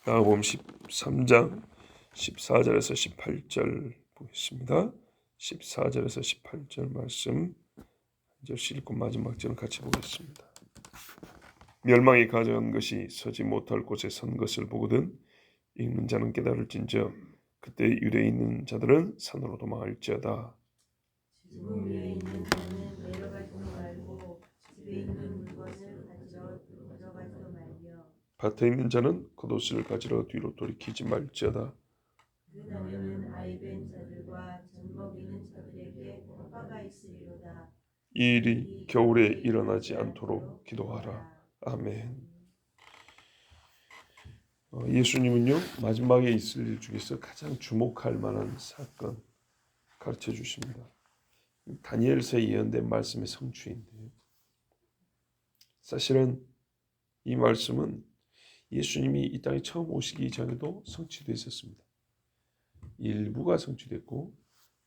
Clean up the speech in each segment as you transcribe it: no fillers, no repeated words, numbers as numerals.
야고보음 13장 14절에서 18절 보겠습니다. 14절에서 18절 말씀 한 절씩 읽고 마지막 절은 같이 보겠습니다. 멸망이 가져간 것이 서지 못할 곳에 선 것을 보거든 읽는 자는 깨달을진저 그때 유대에 있는 자들은 산으로 도망할지어다. 지붕 위에 있는 자는 내려가지도 말고 집에 있는 물건을 가져가지도 말며 밭에 있는 자는 겉옷을 가지러 뒤로 돌이키지 말지어다. 그 날에는 아이벤 자들과 젖먹이는 자들에게 화가 있으리로다. 이 일이 겨울에 일어나지 않도록 기도하라. 아멘. 예수님은요 마지막에 있을 일 중에서 가장 주목할 만한 사건 가르쳐 주십니다. 다니엘서에 예언된 말씀의 성취인데요. 사실은 이 말씀은 예수님이 이 땅에 처음 오시기 전에도 성취되어 있었습니다. 일부가 성취됐고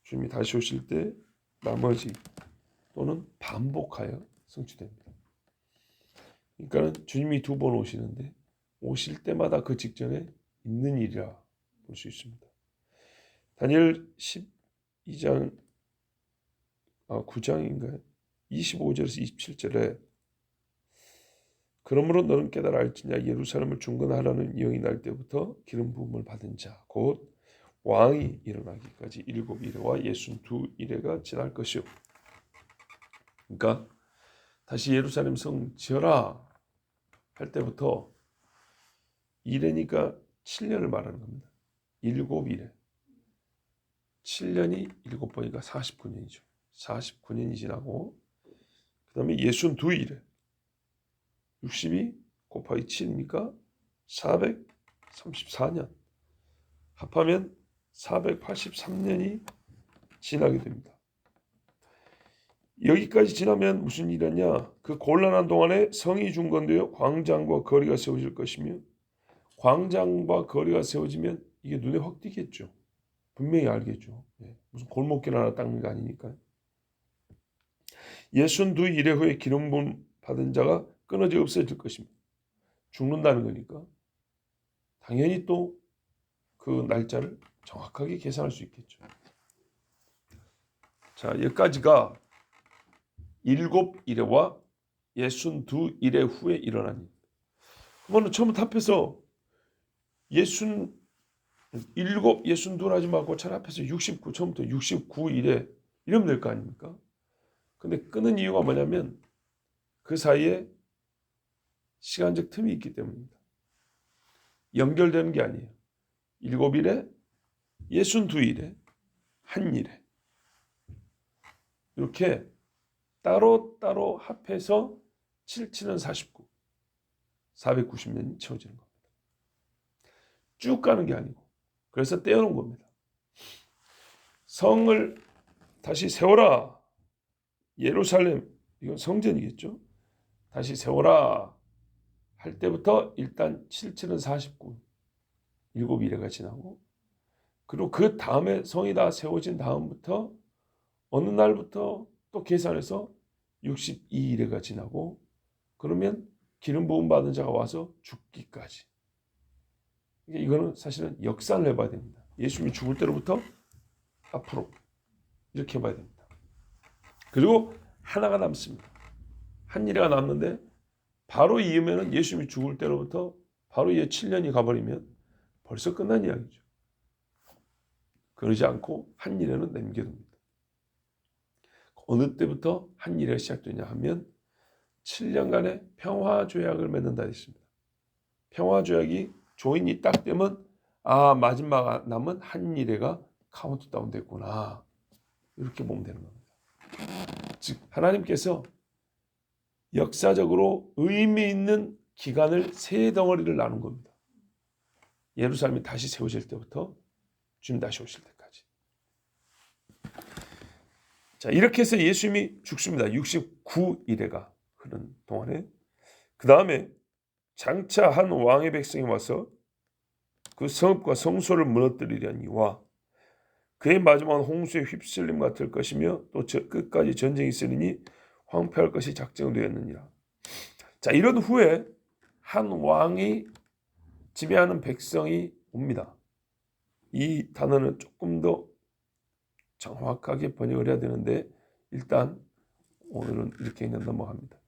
주님이 다시 오실 때 나머지 또는 반복하여 성취됩니다. 그러니까 주님이 두 번 오시는데 오실 때마다 그 직전에 있는 일이라 볼 수 있습니다. 다니엘 12장 9장인가요? 25절에서 27절에 그러므로 너는 깨달아 알지냐 예루살렘을 중건하라는 영이 날 때부터 기름 부음을 받은 자 곧 왕이 일어나기까지 7일에와 62일에가 지날 것이요. 그러니까 다시 예루살렘 성 지어라 할 때부터 이래니까 7년을 말하는 겁니다. 7일에 7년이 7번이니까 49년이죠. 49년이 지나고 그 다음에 62일에 62 곱하기 7이니까 434년 합하면 483년이 지나게 됩니다. 여기까지 지나면 무슨 일이냐? 그 곤란한 동안에 성이 중건되어 광장과 거리가 세워질 것이며 광장과 거리가 세워지면 이게 눈에 확 띄겠죠. 분명히 알겠죠. 무슨 골목길 하나 닦는 게 아니니까. 62일에 후에 기름 부음 받은 자가 끊어져 없어질 것입니다. 죽는다는 거니까 당연히 또 그 날짜를 정확하게 계산할 수 있겠죠. 자, 여기까지가 7일에와 62일에 후에 일어난 일. 그러면 처음부터 합해서 67, 62 하지 말고 차라리 합해서 69, 처음부터 69일에 이러면 될 거 아닙니까? 근데 끊은 이유가 뭐냐면 그 사이에 시간적 틈이 있기 때문입니다. 연결되는 게 아니에요. 7일에 62일에 한 일에 이렇게 따로따로 합해서 7, 7은 49 490년이 채워지는 겁니다. 쭉 가는 게 아니고 그래서 떼어놓은 겁니다. 성을 다시 세워라. 예루살렘 이건 성전이겠죠. 다시 세워라 할 때부터 일단 7, 7은 49 7일에가 지나고 그리고 그 다음에 성이 다 세워진 다음부터 어느 날부터 또 계산해서 62일에가 지나고 그러면 기름 부음 받은 자가 와서 죽기까지. 이거는 사실은 역산을 해봐야 됩니다. 예수님이 죽을 때로부터 앞으로 이렇게 해봐야 됩니다. 그리고 하나가 남습니다. 한 일회가 남는데 바로 이으면 예수님이 죽을 때로부터 바로 이에 7년이 가버리면 벌써 끝난 이야기죠. 그러지 않고 한 일회는 남겨둡니다. 어느 때부터 한 일회가 시작되냐 하면 7년간의 평화조약을 맺는다 했습니다. 평화조약이 조인이 딱 되면 마지막 남은 한 일회가 카운트다운 됐구나. 이렇게 보면 되는 겁니다. 즉 하나님께서 역사적으로 의미 있는 기간을 세 덩어리를 나눈 겁니다. 예루살렘이 다시 세워질 때부터 주님 다시 오실 때까지. 자, 이렇게 해서 예수님이 죽습니다. 69일에가 흐른 동안에. 그 다음에 장차 한 왕의 백성이 와서 그 성읍과 성소를 무너뜨리려니와 그의 마지막은 홍수에 휩쓸림 같을 것이며 또 끝까지 전쟁이 있으리니 황폐할 것이 작정되었느니라. 자, 이런 후에 한 왕이 지배하는 백성이 옵니다. 이 단어는 조금 더 정확하게 번역을 해야 되는데 일단 오늘은 이렇게 그냥 넘어갑니다.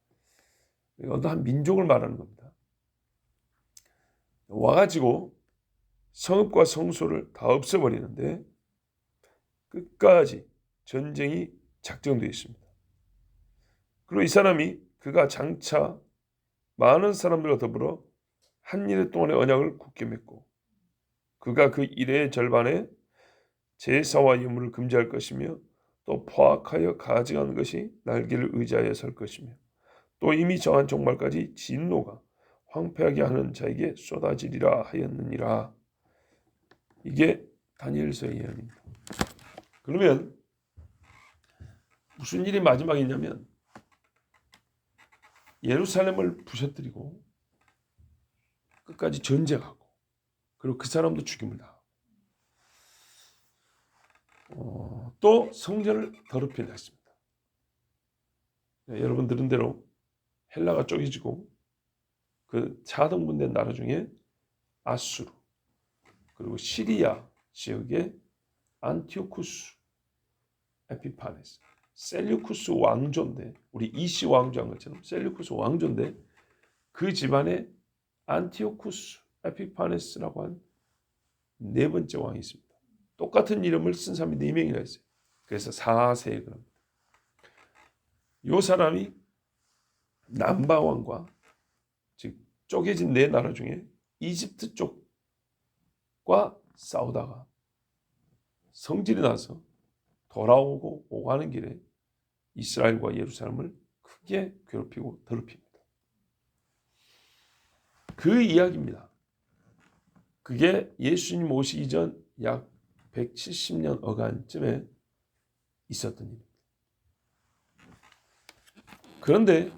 어떠한 민족을 말하는 겁니다. 와가지고 성읍과 성소를 다 없애버리는데 끝까지 전쟁이 작정되어 있습니다. 그리고 이 사람이 그가 장차 많은 사람들과 더불어 한 이래 동안의 언약을 굳게 맺고 그가 그 일의 절반에 제사와 예물을 금지할 것이며 또 포악하여 가증하는 것이 날개를 의지하여 설 것이며 또 이미 정한 종말까지 진노가 황폐하게 하는 자에게 쏟아지리라 하였느니라. 이게 다니엘서의 예언입니다. 그러면 무슨 일이 마지막에 있냐면 예루살렘을 부셔뜨리고 끝까지 전쟁하고 그리고 그 사람도 죽임을 당하고 또 성전을 더럽히려 했습니다. 여러분 들은 대로 헬라가 쪼개지고 그 차등분된 나라 중에 아수르 그리고 시리아 지역의 안티오쿠스 에피파네스 셀류쿠스 왕조인데 우리 이시 왕조한 것처럼 셀류쿠스 왕조인데 그 집안에 안티오쿠스 에피파네스라고 한 네 번째 왕이 있습니다. 똑같은 이름을 쓴 사람이 4명이나 있어요. 그래서 4세에 그럽니다. 이 사람이 남방왕과 즉 쪼개진 네 나라 중에 이집트 쪽과 싸우다가 성질이 나서 돌아오고 오가는 길에 이스라엘과 예루살렘을 크게 괴롭히고 더럽힙니다. 그 이야기입니다. 그게 예수님 오시기 전 약 170년 어간쯤에 있었던 일입니다. 그런데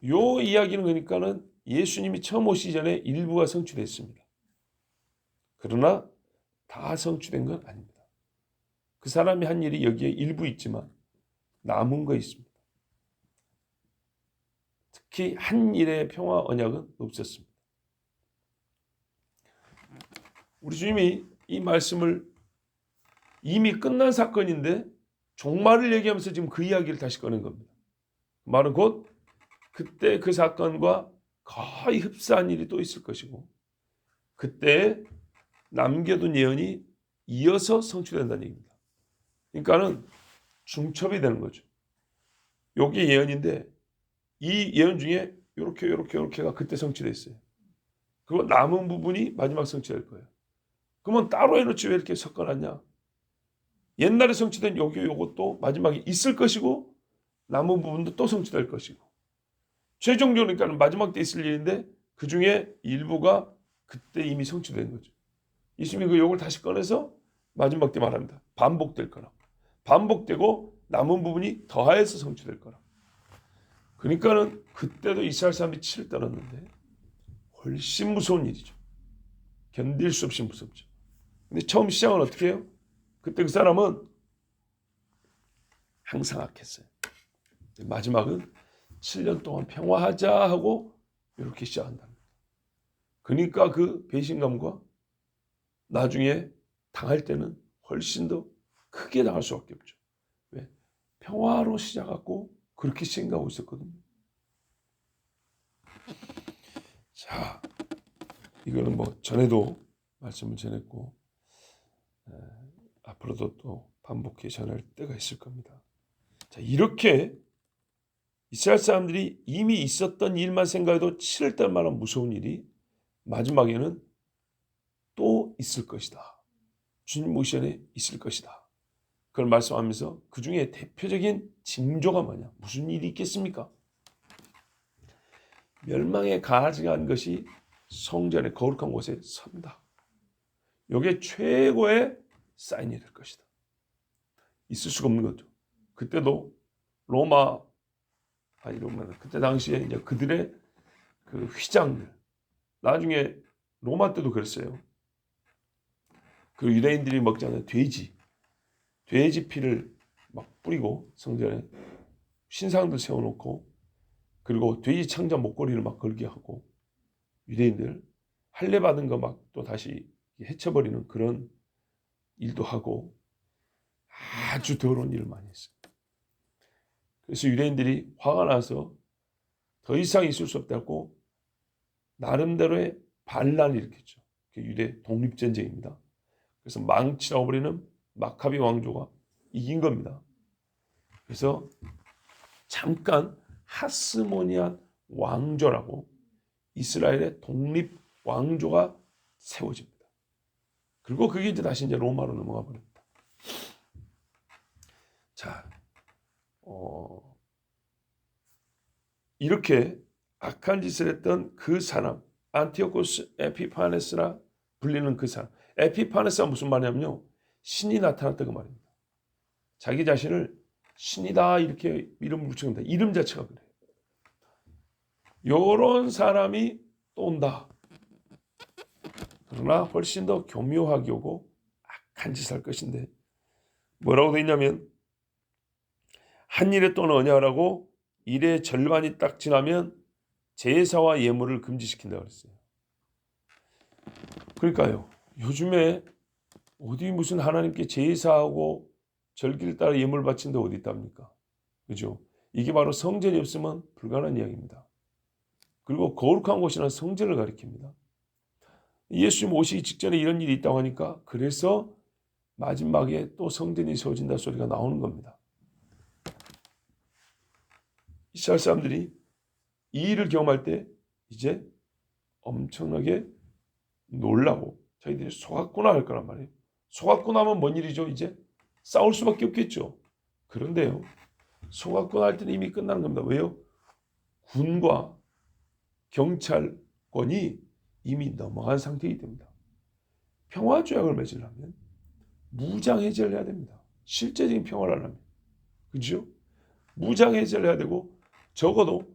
요 이야기는 그러니까는 예수님이 처음 오시기 전에 일부가 성취됐습니다. 그러나 다 성취된 건 아닙니다. 그 사람이 한 일이 여기에 일부 있지만 남은 거 있습니다. 특히 한 일의 평화 언약은 없었습니다. 우리 주님이 이 말씀을 이미 끝난 사건인데 종말을 얘기하면서 지금 그 이야기를 다시 꺼낸 겁니다. 말은 곧 그때 그 사건과 거의 흡사한 일이 또 있을 것이고 그때 남겨둔 예언이 이어서 성취된다는 얘기입니다. 그러니까는 중첩이 되는 거죠. 여기 예언인데 이 예언 중에 요렇게가 그때 성취됐어요. 그리고 남은 부분이 마지막 성취될 거예요. 그러면 따로 해놓지 왜 이렇게 섞어놨냐? 옛날에 성취된 요것도 마지막에 있을 것이고 남은 부분도 또 성취될 것이고 최종적으로 그러니까 마지막 때 있을 일인데 그 중에 일부가 그때 이미 성취된 거죠. 예수님이 그 욕을 다시 꺼내서 마지막 때 말합니다. 반복될 거라. 반복되고 남은 부분이 더하여서 성취될 거라. 그러니까는 그때도 이스라엘 사람들이 치를 떨었는데 훨씬 무서운 일이죠. 견딜 수 없이 무섭죠. 근데 처음 시작은 어떻게 해요? 그때 그 사람은 항상 악했어요. 마지막은 7년 동안 평화하자 하고 이렇게 시작한답니다. 그러니까 그 배신감과 나중에 당할 때는 훨씬 더 크게 당할 수밖에 없죠. 왜? 평화로 시작하고 그렇게 생각하고 있었거든요. 자, 이거는 뭐 전에도 말씀을 전했고 앞으로도 또 반복해 전할 때가 있을 겁니다. 자, 이렇게 이스라엘 사람들이 이미 있었던 일만 생각해도 치를 뗄 만한 무서운 일이 마지막에는 또 있을 것이다. 주님 오시기 전에 있을 것이다. 그걸 말씀하면서 그 중에 대표적인 징조가 뭐냐? 무슨 일이 있겠습니까? 멸망에 가증한 것이 성전의 거룩한 곳에 선다. 이게 최고의 사인이 될 것이다. 있을 수가 없는 거죠. 그때도 그때 당시에 이제 그들의 그 휘장들, 나중에 로마 때도 그랬어요. 그 유대인들이 먹지 않는 돼지 피를 막 뿌리고 성전에 신상들 세워놓고 그리고 돼지 창자 목걸이를 막 걸게 하고 유대인들 할례 받은 거 막 또 다시 해쳐버리는 그런 일도 하고 아주 더러운 일을 많이 했어요. 그래서 유대인들이 화가 나서 더 이상 있을 수 없다고 나름대로의 반란을 일으켰죠. 그게 유대 독립전쟁입니다. 그래서 망치라고 부리는 마카비 왕조가 이긴 겁니다. 그래서 잠깐 하스모니안 왕조라고 이스라엘의 독립 왕조가 세워집니다. 그리고 그게 이제 다시 이제 로마로 넘어가 버립니다. 자, 이렇게 악한 짓을 했던 그 사람, 안티오코스 에피파네스라 불리는 그 사람. 에피파네스가 무슨 말이냐면요, 신이 나타났다 그 말입니다. 자기 자신을 신이다 이렇게 이름을 붙입니다. 이름 자체가 그래요. 요런 사람이 또 온다. 그러나 훨씬 더 교묘하게 오고 악한 짓을 할 것인데 뭐라고 되어 있냐면 한 일에 또는 언약하라고 일의 절반이 딱 지나면 제사와 예물을 금지시킨다고 그랬어요. 그러니까요. 요즘에 어디 무슨 하나님께 제사하고 절기를 따라 예물 바친데 어디 있답니까? 그죠? 이게 바로 성전이 없으면 불가능한 이야기입니다. 그리고 거룩한 곳이란 성전을 가리킵니다. 예수님 오시기 직전에 이런 일이 있다고 하니까 그래서 마지막에 또 성전이 세워진다 소리가 나오는 겁니다. 이스라엘 사람들이 이 일을 경험할 때 이제 엄청나게 놀라고 자기들이 속았구나 할 거란 말이에요. 속았구나 하면 뭔 일이죠? 이제 싸울 수밖에 없겠죠. 그런데요, 속았구나 할 때는 이미 끝나는 겁니다. 왜요? 군과 경찰권이 이미 넘어간 상태이기 때문이다. 평화조약을 맺으려면 무장해제를 해야 됩니다. 실제적인 평화를 하려면. 그죠? 무장해제를 해야 되고 적어도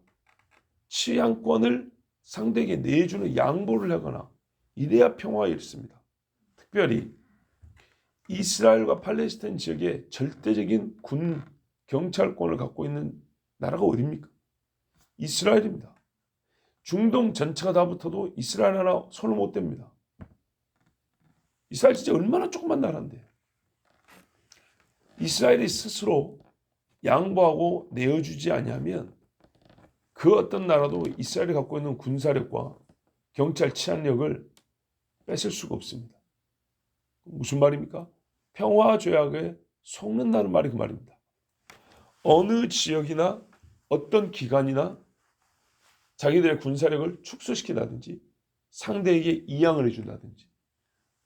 치안권을 상대에게 내주는 양보를 하거나 이래야 평화가 있습니다. 특별히 이스라엘과 팔레스타인 지역에 절대적인 군 경찰권을 갖고 있는 나라가 어디입니까? 이스라엘입니다. 중동 전체가 다 붙어도 이스라엘 하나 손을 못 댑니다. 이스라엘 진짜 얼마나 조그만 나라인데 이스라엘이 스스로 양보하고 내어주지 아니하면 그 어떤 나라도 이스라엘이 갖고 있는 군사력과 경찰 치안력을 뺏을 수가 없습니다. 무슨 말입니까? 평화조약에 속는다는 말이 그 말입니다. 어느 지역이나 어떤 기관이나 자기들의 군사력을 축소시킨다든지 상대에게 이양을 해준다든지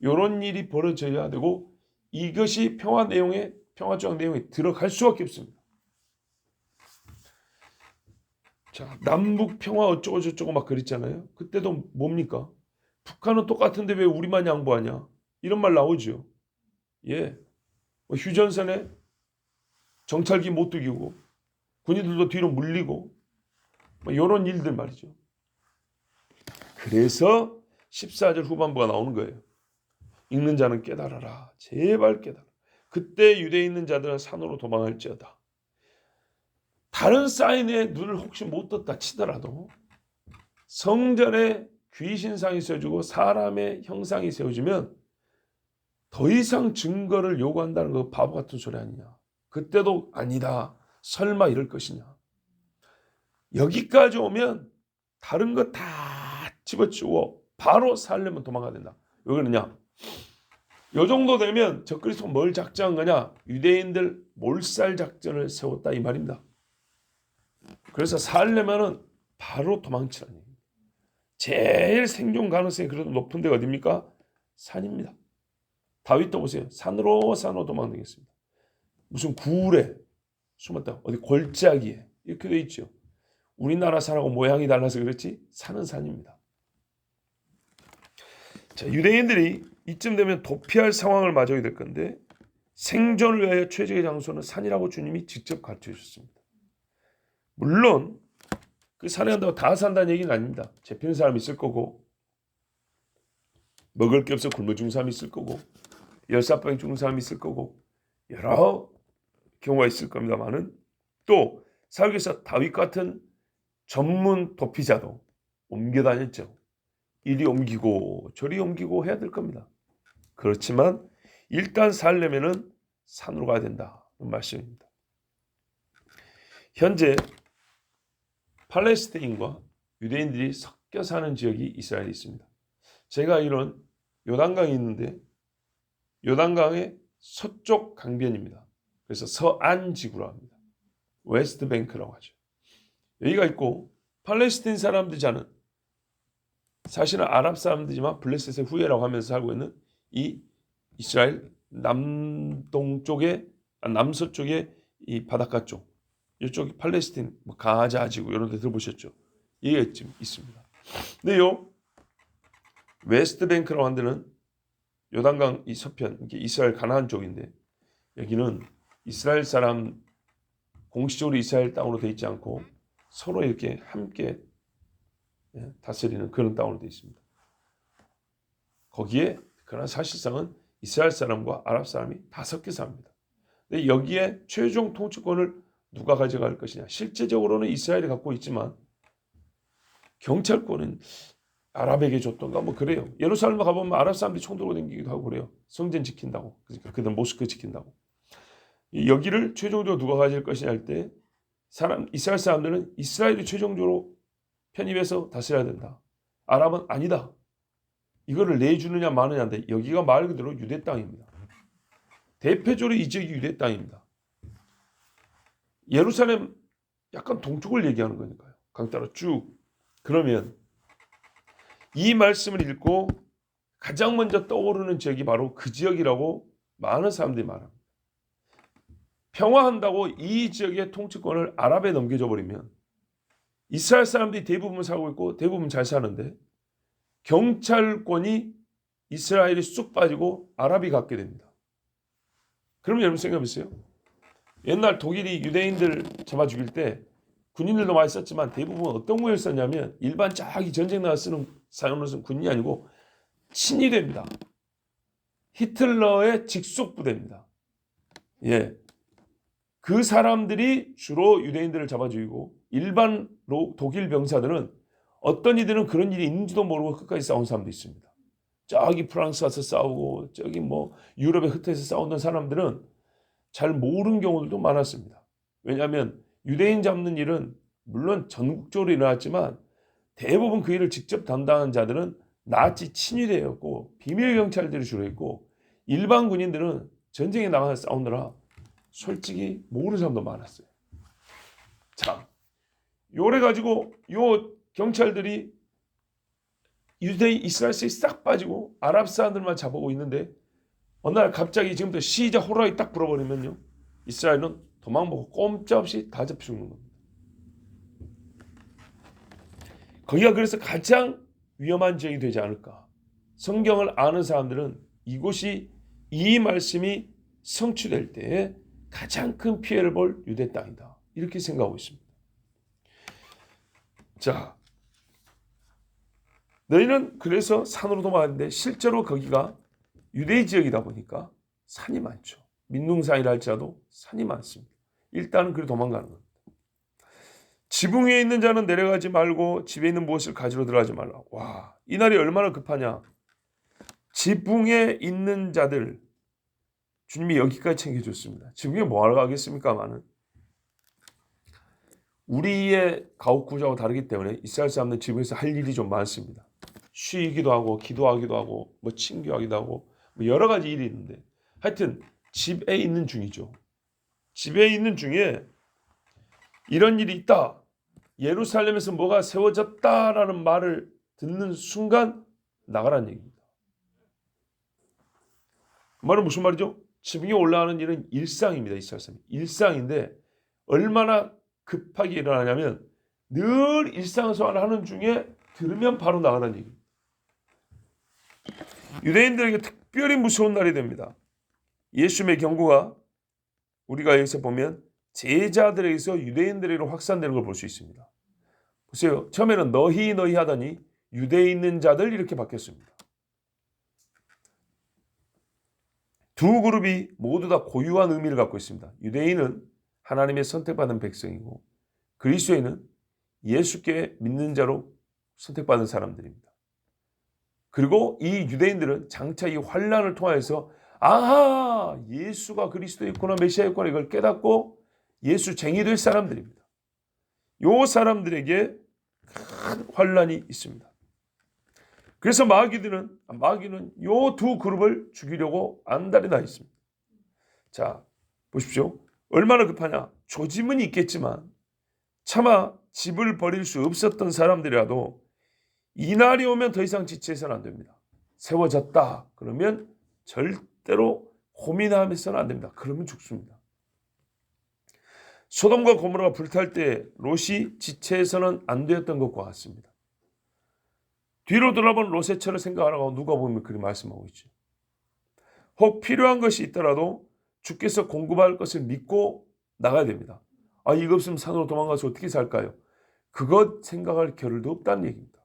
이런 일이 벌어져야 되고 이것이 평화조약 내용에 들어갈 수밖에 없습니다. 자, 남북 평화 어쩌고 저쩌고 막 그랬잖아요. 그때도 뭡니까? 북한은 똑같은데 왜 우리만 양보하냐? 이런 말 나오죠. 예, 휴전선에 정찰기 못 두기고 군인들도 뒤로 물리고 이런 일들 말이죠. 그래서 14절 후반부가 나오는 거예요. 읽는 자는 깨달아라. 제발 깨달아. 그때 유대에 있는 자들은 산으로 도망할지어다. 다른 사인에 눈을 혹시 못 떴다 치더라도 성전에 귀신상이 세워지고 사람의 형상이 세워지면 더 이상 증거를 요구한다는 거 바보 같은 소리 아니냐. 그때도 아니다. 설마 이럴 것이냐. 여기까지 오면 다른 거 다 집어치우고 바로 살려면 도망가야 된다. 왜 그러냐. 요 정도 되면 적그리스도가 뭘 작정한 거냐. 유대인들 몰살 작전을 세웠다 이 말입니다. 그래서 살려면은 바로 도망치라는 얘기입니다. 제일 생존 가능성이 그래도 높은 데가 어디입니까? 산입니다. 다윗도 보세요. 산으로 도망다녔습니다. 무슨 굴에 숨었다. 어디 골짜기에 이렇게 돼 있죠. 우리나라 산하고 모양이 달라서 그렇지 산은 산입니다. 자, 유대인들이 이쯤 되면 도피할 상황을 맞아야 될 건데 생존을 위하여 최적의 장소는 산이라고 주님이 직접 가르쳐 주셨습니다. 물론 그 산에 간다고 다 산다는 얘기는 아닙니다. 잡히는 사람이 있을 거고 먹을 게 없어 굶어 죽는 사람이 있을 거고 열사병 죽는 사람이 있을 거고 여러 경우가 있을 겁니다만은 또 사역에서 다윗 같은 전문 도피자도 옮겨 다녔죠. 이리 옮기고 저리 옮기고 해야 될 겁니다. 그렇지만 일단 살려면은 산으로 가야 된다는 말씀입니다. 현재 팔레스타인과 유대인들이 섞여 사는 지역이 이스라엘에 있습니다. 제가 이런 요단강이 있는데 요단강의 서쪽 강변입니다. 그래서 서안 지구라고 합니다. 웨스트 뱅크라고 하죠. 여기가 있고 팔레스타인 사람들이 사는, 사실은 아랍 사람들이지만 블레셋의 후예라고 하면서 살고 있는 이 이스라엘 남동쪽에 남서쪽에 이 바닷가 쪽, 이쪽이 팔레스타인 뭐 가자 지구 이런 데 들어보셨죠? 이게 지금 있습니다. 근데 요 웨스트 뱅크라고 하는 데는 요단강 이 서편, 이게 이스라엘 가나안 쪽인데 여기는 이스라엘 사람 공식적으로 이스라엘 땅으로 되어 있지 않고 서로 이렇게 함께 다스리는 그런 땅으로 되어 있습니다. 거기에 그러나 사실상은 이스라엘 사람과 아랍 사람이 다 섞여 삽니다. 근데 여기에 최종 통치권을 누가 가져갈 것이냐? 실제적으로는 이스라엘이 갖고 있지만 경찰권은 아랍에게 줬던가 뭐 그래요. 예루살렘 가보면 아랍 사람들이 총 들고 다니기도 하고 그래요. 성전 지킨다고. 그러니까 그들 모스크 지킨다고. 여기를 최종적으로 누가 가질 것이냐 할 때 이스라엘 사람들은 이스라엘이 최종적으로 편입해서 다스려야 된다. 아랍은 아니다. 이거를 내주느냐 마느냐인데 여기가 말 그대로 유대 땅입니다. 대표적으로 이 지역이 유대 땅입니다. 예루살렘 약간 동쪽을 얘기하는 거니까요. 강 따라 쭉. 그러면 이 말씀을 읽고 가장 먼저 떠오르는 지역이 바로 그 지역이라고 많은 사람들이 말합니다. 평화한다고 이 지역의 통치권을 아랍에 넘겨줘 버리면 이스라엘 사람들이 대부분 살고 있고 대부분 잘 사는데 경찰권이 이스라엘이 쑥 빠지고 아랍이 갖게 됩니다. 그러면 여러분 생각해보세요. 옛날 독일이 유대인들 잡아 죽일 때 군인들도 많이 썼지만 대부분 어떤 무기를 썼냐면 일반 자기 전쟁 나가 사용하는 것은 군인이 아니고 친위대입니다. 히틀러의 직속 부대입니다. 예, 그 사람들이 주로 유대인들을 잡아 죽이고 일반 독일 병사들은 어떤 이들은 그런 일이 있는지도 모르고 끝까지 싸운 사람도 있습니다. 저기 프랑스 가서 싸우고 저기 뭐 유럽에 흩어져서 싸우는 사람들은 잘 모르는 경우들도 많았습니다. 왜냐하면 유대인 잡는 일은 물론 전국적으로 일어났지만 대부분 그 일을 직접 담당한 자들은 나치 친위대였고 비밀 경찰들이 주로 있고 일반 군인들은 전쟁에 나가서 싸우느라 솔직히 모르는 사람도 많았어요. 자, 요래 가지고 요 경찰들이 유대인 이스라엘에 싹 빠지고 아랍 사람들만 잡아오고 있는데 어느 날 갑자기 지금부터 시작 호랑이 딱 불어버리면요 이스라엘은 도망보고 꼼짝없이 다 잡혀 죽는 겁니다. 거기가 그래서 가장 위험한 지역이 되지 않을까. 성경을 아는 사람들은 이곳이 이 말씀이 성취될 때에 가장 큰 피해를 볼 유대 땅이다. 이렇게 생각하고 있습니다. 자, 너희는 그래서 산으로 도망하는데 실제로 거기가 유대 지역이다 보니까 산이 많죠. 민둥산이라 할지라도 산이 많습니다. 일단은 그래 도망가는 겁니다. 지붕 위에 있는 자는 내려가지 말고 집에 있는 무엇을 가지러 들어가지 말라. 와, 이 날이 얼마나 급하냐. 지붕에 있는 자들 주님이 여기까지 챙겨줬습니다. 지붕에 뭐하러 가겠습니까마는 우리의 가옥구조하고 다르기 때문에 이스라엘 사람들 지붕에서 할 일이 좀 많습니다. 쉬기도 하고 기도하기도 하고 뭐 친교하기도 하고 뭐 여러 가지 일이 있는데 하여튼 집에 있는 중이죠. 집에 있는 중에 이런 일이 있다. 예루살렘에서 뭐가 세워졌다라는 말을 듣는 순간 나가라는 얘기입니다. 그 말은 무슨 말이죠? 지붕에 올라가는 일은 일상입니다. 이스라엘 사람 일상인데 얼마나 급하게 일어나냐면 늘 일상생활을 하는 중에 들으면 바로 나가라는 얘기입니다. 유대인들에게 특별히 무서운 날이 됩니다. 예수님의 경고가 우리가 여기서 보면 제자들에게서 유대인들에게로 확산되는 걸 볼 수 있습니다. 보세요. 처음에는 너희 하더니 유대에 있는 자들 이렇게 바뀌었습니다. 두 그룹이 모두 다 고유한 의미를 갖고 있습니다. 유대인은 하나님의 선택받은 백성이고 그리스도인은 예수께 믿는 자로 선택받은 사람들입니다. 그리고 이 유대인들은 장차 이 환란을 통하여서 아하, 예수가 그리스도였구나, 메시아였구나, 이걸 깨닫고 예수쟁이 될 사람들입니다. 요 사람들에게 큰 환란이 있습니다. 그래서 마귀는 요 두 그룹을 죽이려고 안달이 나 있습니다. 자, 보십시오. 얼마나 급하냐. 조짐은 있겠지만 차마 집을 버릴 수 없었던 사람들이라도 이날이 오면 더 이상 지체해서는 안 됩니다. 세워졌다 그러면 절대로 고민하면서는 안 됩니다. 그러면 죽습니다. 소돔과 고모라가 불탈 때 롯이 지체해서는 안 되었던 것과 같습니다. 뒤로 돌아본 롯의 처를 생각하라고 누가 보면 그리 말씀하고 있죠. 혹 필요한 것이 있더라도 주께서 공급할 것을 믿고 나가야 됩니다. 아, 이거 없으면 산으로 도망가서 어떻게 살까요? 그것 생각할 겨를도 없다는 얘기입니다.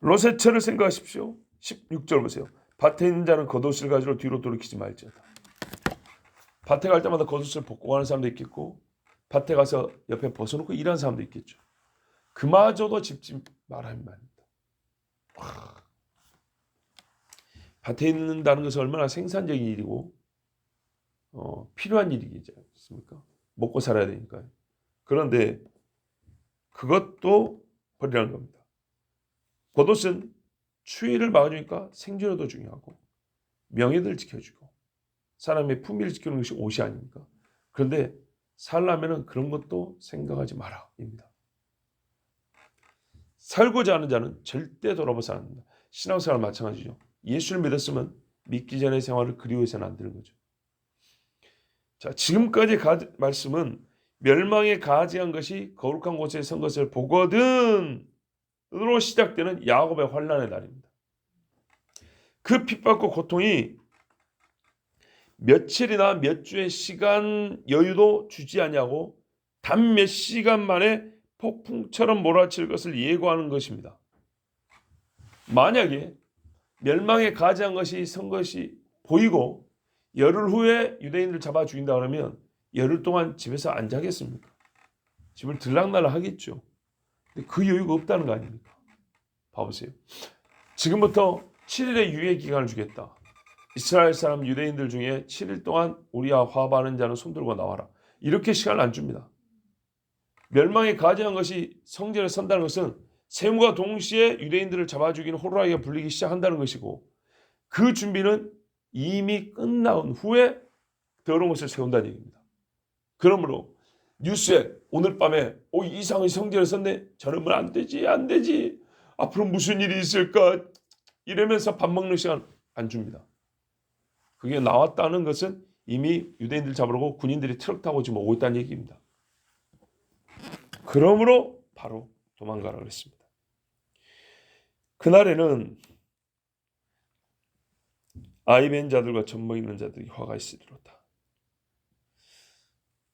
롯의 처를 생각하십시오. 16절 보세요. 밭에 있는 자는 겉옷을 가지고 뒤로 돌이키지 말지어다. 밭에 갈 때마다 겉옷을 벗고 가는 사람도 있겠고 밭에 가서 옆에 벗어놓고 일하는 사람도 있겠죠. 그마저도 짚지 말라는 말입니다. 밭에 있는다는 것은 얼마나 생산적인 일이고 필요한 일이지 않습니까? 먹고 살아야 되니까요. 그런데 그것도 버리라는 겁니다. 겉옷은 추위를 막아주니까 생존에도 중요하고 명예를 지켜주고 사람의 품위를 지키는 것이 옷이 아닙니까? 그런데 살려면 그런 것도 생각하지 마라입니다. 살고자 하는 자는 절대 돌아보지 않는다. 신앙생활 마찬가지죠. 예수를 믿었으면 믿기 전의 생활을 그리워해서는 안 되는 거죠. 자, 지금까지 말씀은 멸망에 가증한 것이 거룩한 곳에 선 것을 보거든으로 시작되는 야곱의 환난의 날입니다. 그 핍박과 고통이 며칠이나 몇 주의 시간 여유도 주지 아니하고 단 몇 시간 만에 폭풍처럼 몰아칠 것을 예고하는 것입니다. 만약에 멸망에 가증한 것이 선 것이 보이고 열흘 후에 유대인들 잡아 죽인다 그러면 열흘 동안 집에서 안 자겠습니까? 집을 들락날락 하겠죠. 근데 그 여유가 없다는 거 아닙니까? 봐보세요. 지금부터 7일의 유예 기간을 주겠다. 이스라엘 사람 유대인들 중에 7일 동안 우리와 화합하는 자는 손들고 나와라. 이렇게 시간을 안 줍니다. 멸망에 가증한 것이 성전에 선다는 것은 셈과 동시에 유대인들을 잡아 죽이는 호루라기가 불리기 시작한다는 것이고 그 준비는 이미 끝나온 후에 더러운 것을 세운다는 얘기입니다. 그러므로 뉴스에 오늘 밤에 이상의 성전에 섰네. 저러면 안 되지. 앞으로 무슨 일이 있을까? 이러면서 밥 먹는 시간 안 줍니다. 그게 나왔다는 것은 이미 유대인들 잡으려고 군인들이 트럭 타고 지금 오고 있다는 얘기입니다. 그러므로 바로 도망가라 그랬습니다. 그날에는 아이 벤 자들과 젖먹 있는 자들이 화가 있으리로다.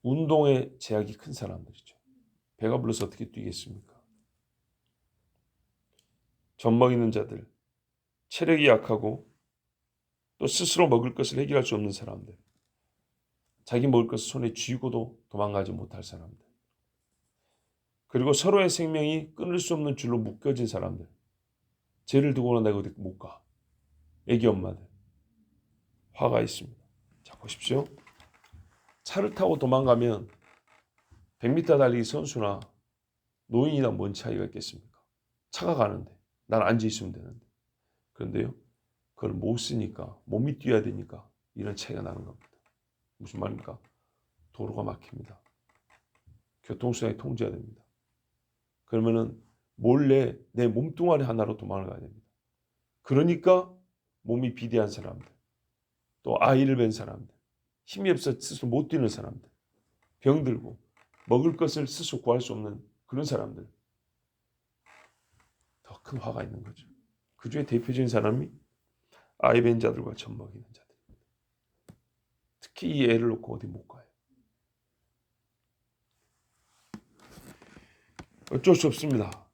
운동에 제약이 큰 사람들이죠. 배가 불러서 어떻게 뛰겠습니까? 젖먹 있는 자들, 체력이 약하고 또 스스로 먹을 것을 해결할 수 없는 사람들, 자기 먹을 것을 손에 쥐고도 도망가지 못할 사람들, 그리고 서로의 생명이 끊을 수 없는 줄로 묶여진 사람들, 죄를 두고는 내가 어디 못 가. 애기 엄마들, 화가 있습니다. 자, 보십시오. 차를 타고 도망가면 100m 달리기 선수나 노인이나 뭔 차이가 있겠습니까? 차가 가는데 난 앉아 있으면 되는데. 그런데요, 그걸 못 쓰니까 몸이 뛰어야 되니까 이런 차이가 나는 겁니다. 무슨 말입니까? 도로가 막힙니다. 교통수단이 통제가 됩니다. 그러면은 몰래 내 몸뚱아리 하나로 도망을 가야 됩니다. 그러니까 몸이 비대한 사람들, 또 아이를 뵌 사람들, 힘이 없어 스스로 못 뛰는 사람들, 병들고 먹을 것을 스스로 구할 수 없는 그런 사람들, 더 큰 화가 있는 거죠. 그 중에 대표적인 사람이 아이 뵌 자들과 젖먹 있는 자들입니다. 특히 이 애를 놓고 어디 못 가요. 어쩔 수 없습니다.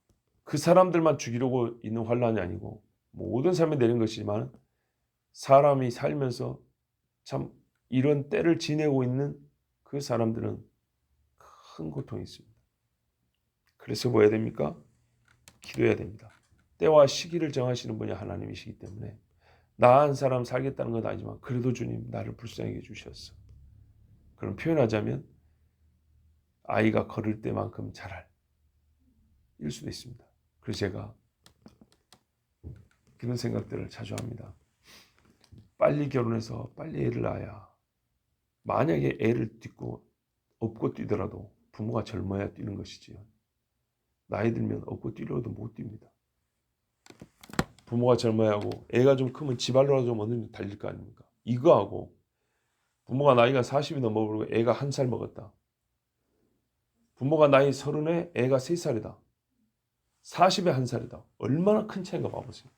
그 사람들만 죽이려고 있는 환란이 아니고 모든 삶에 내린 것이지만 사람이 살면서 참 이런 때를 지내고 있는 그 사람들은 큰 고통이 있습니다. 그래서 뭐 해야 됩니까? 기도해야 됩니다. 때와 시기를 정하시는 분이 하나님이시기 때문에 나 한 사람 살겠다는 건 아니지만 그래도 주님 나를 불쌍히 해주셨어. 그럼 표현하자면 아이가 걸을 때만큼 자랄 일 수도 있습니다. 그래서 제가 그런 생각들을 자주 합니다. 빨리 결혼해서 빨리 애를 낳아야, 만약에 애를 업고 뛰더라도 부모가 젊어야 뛰는 것이지요. 나이 들면 업고 뛰려도 못 뜁니다. 부모가 젊어야 하고 애가 좀 크면 지발로라도 좀 어느 정도 달릴 거 아닙니까? 이거하고 부모가 나이가 40이 넘어버리고 애가 1살 먹었다. 부모가 나이 30에 애가 3살이다. 40에 1살이다. 얼마나 큰 차이가 봐보세요.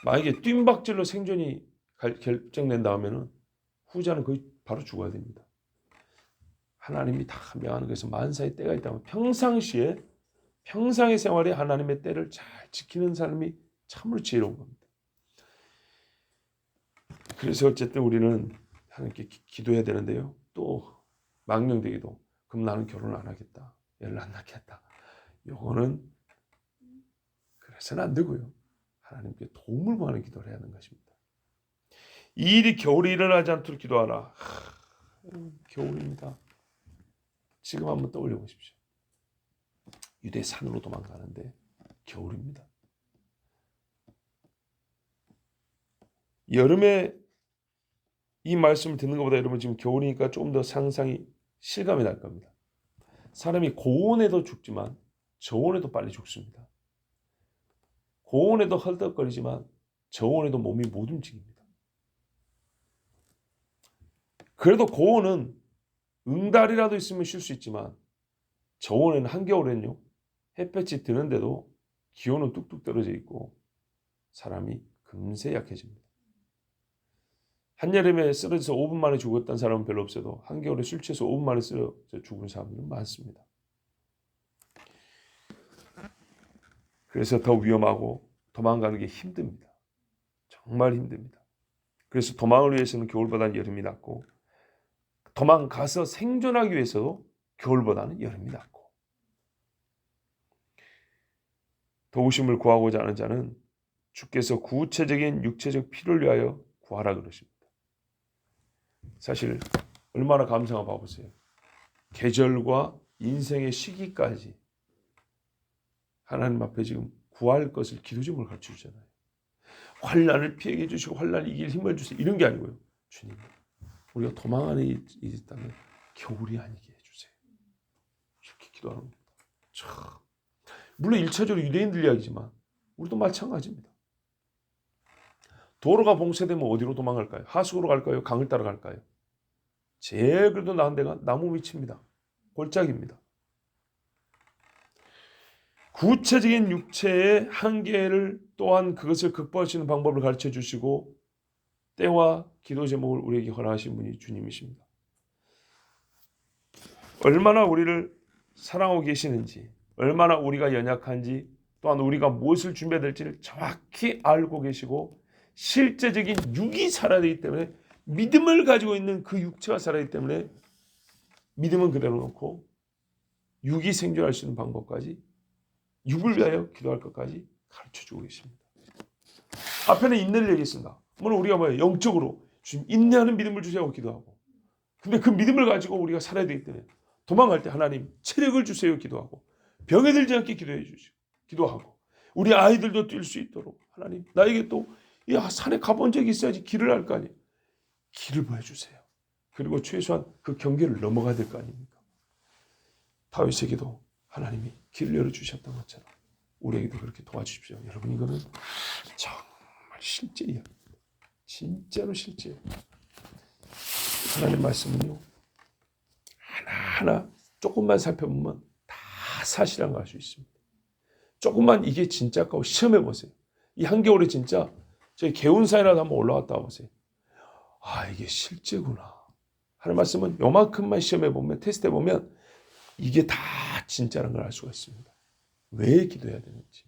만약에 뜀박질로 생존이 결정된다 하면은 후자는 거의 바로 죽어야 됩니다. 하나님이 다 명하는 것에서 만사의 때가 있다면 평상의 생활에 하나님의 때를 잘 지키는 사람이 참으로 지혜로운 겁니다. 그래서 어쨌든 우리는 하나님께 기도해야 되는데요. 또 망령되기도 그럼 나는 결혼을 안 하겠다. 애를 안 낳겠다. 요거는 그래서는 안 되고요. 하나님께 도움을 구하는 기도를 해야 하는 것입니다. 이 일이 겨울에 일어나지 않도록 기도하라. 겨울입니다. 지금 한번 떠올려 보십시오. 유대 산으로 도망가는데 겨울입니다. 여름에 이 말씀을 듣는 것보다 여러분 지금 겨울이니까 조금 더 상상이 실감이 날 겁니다. 사람이 고온에도 죽지만 저온에도 빨리 죽습니다. 고온에도 헐떡거리지만 저온에도 몸이 못 움직입니다. 그래도 고온은 응달이라도 있으면 쉴 수 있지만 저온에는 한겨울에는요. 햇볕이 드는데도 기온은 뚝뚝 떨어져 있고 사람이 금세 약해집니다. 한여름에 쓰러져서 5분 만에 죽었던 사람은 별로 없어도 한겨울에 술 취해서 5분 만에 쓰러져 죽은 사람들은 많습니다. 그래서 더 위험하고 도망가는 게 힘듭니다. 정말 힘듭니다. 그래서 도망을 위해서는 겨울보다는 여름이 낫고 도망가서 생존하기 위해서도 겨울보다는 여름이 낫고 도우심을 구하고자 하는 자는 주께서 구체적인 육체적 필요를 위하여 구하라 그러십니다. 사실 얼마나 감사한가 봐보세요. 계절과 인생의 시기까지 하나님 앞에 지금 구할 것을 기도 제목을 가르쳐주잖아요. 환난을 피하게 해주시고 환난을 이길 힘을 주세요. 이런 게 아니고요. 주님, 우리가 도망하는 일이 있다면 겨울이 아니게 해주세요. 이렇게 기도하는 겁니다. 참. 물론 1차적으로 유대인들 이야기지만 우리도 마찬가지입니다. 도로가 봉쇄되면 어디로 도망갈까요? 하수구로 갈까요? 강을 따라 갈까요? 제일 그래도 나은 데가 나무 밑입니다. 골짜기입니다. 구체적인 육체의 한계를 또한 그것을 극복할 수 있는 방법을 가르쳐 주시고 때와 기도 제목을 우리에게 허락하신 분이 주님이십니다. 얼마나 우리를 사랑하고 계시는지, 얼마나 우리가 연약한지, 또한 우리가 무엇을 준비해야 될지를 정확히 알고 계시고 실제적인 육이 살아야 되기 때문에 믿음을 가지고 있는 그 육체가 살아야 되기 때문에 믿음은 그대로 놓고 육이 생존할 수 있는 방법까지 육을 위하여 기도할 것까지 가르쳐주고 계십니다. 앞에는 인내를 얘기했습니다. 물론 우리가 영적으로 주님 인내하는 믿음을 주세요 기도하고 근데 그 믿음을 가지고 우리가 살아야 되기 때문에 도망갈 때 하나님 체력을 주세요 기도하고 병에 들지 않게 기도해 주시고 기도하고 우리 아이들도 뛸 수 있도록 하나님 나에게 또 산에 가본 적이 있어야지 길을 알 거 아니에요. 길을 보여주세요. 그리고 최소한 그 경계를 넘어가야 될 거 아닙니까? 다윗에게도 하나님이 길을 열어주셨던 것처럼 우리에게도 그렇게 도와주십시오. 여러분 이거는 정말 실제 이야기입니다. 진짜로 실제예요. 하나님 말씀은요. 하나하나 조금만 살펴보면 다 사실한 걸 알 수 있습니다. 조금만 이게 진짜일까 시험해 보세요. 이 한겨울에 진짜 저희 개운산이라도 한번 올라갔다 와보세요. 아 이게 실제구나. 하는 말씀은 요만큼만 시험해 보면 테스트해 보면 이게 다 진짜라는 걸 알 수가 있습니다. 왜 기도해야 되는지.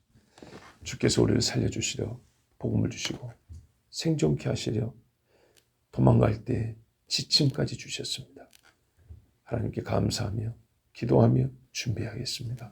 주께서 우리를 살려주시려 복음을 주시고 생존케 하시려 도망갈 때 지침까지 주셨습니다. 하나님께 감사하며 기도하며 준비하겠습니다.